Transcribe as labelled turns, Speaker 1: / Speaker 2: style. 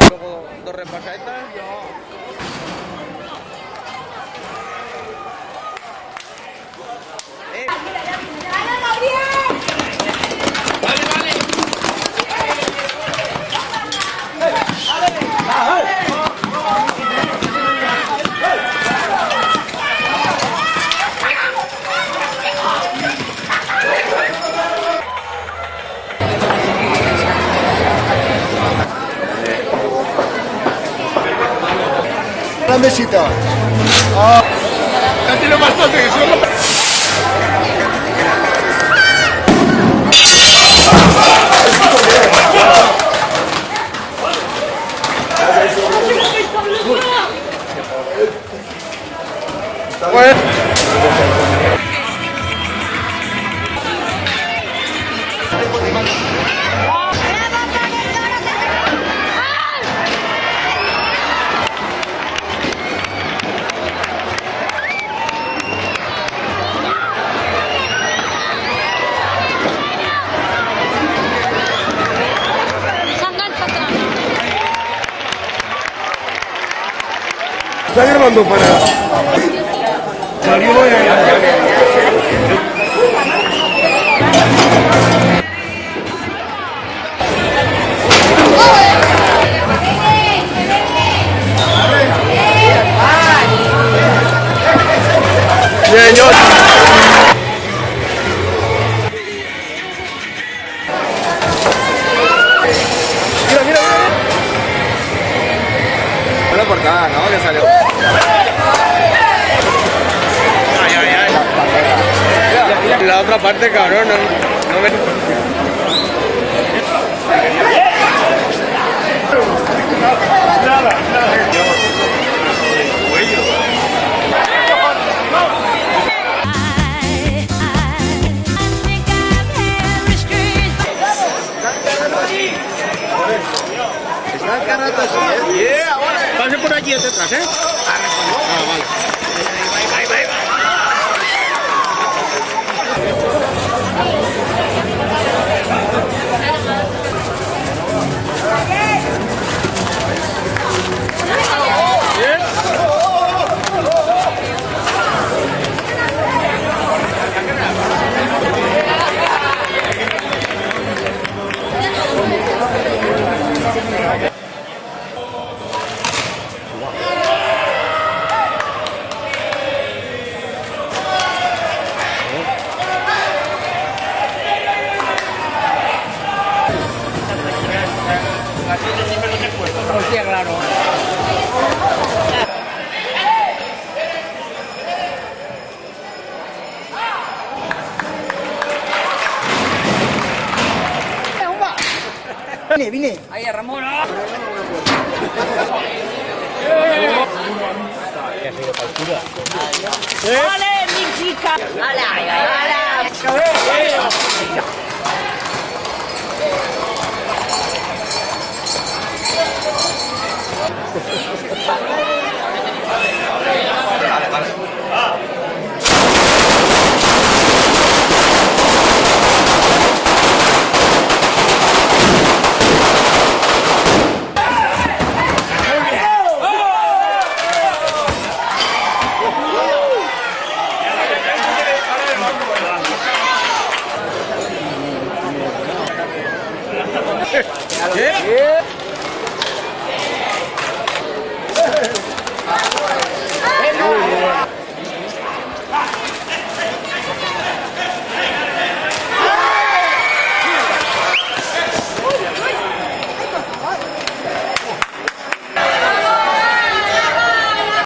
Speaker 1: Luego dos repasadetas.
Speaker 2: La mesita.
Speaker 3: Ya tiene bastante que solo.
Speaker 2: Está grabando para... Salió Señor. Mira, mira, mira.
Speaker 1: Buena portada, ¿no? Que salió. Ay, ay, ay. La otra parte, cabrón, no me...
Speaker 3: Pase por allí detrás, ¿eh? Ah, vale.
Speaker 1: Hostia, claro.
Speaker 2: Vine.
Speaker 1: Ahí, Ramón.
Speaker 4: ¡Vale, mi chica! ¡Hala! ¡Hala!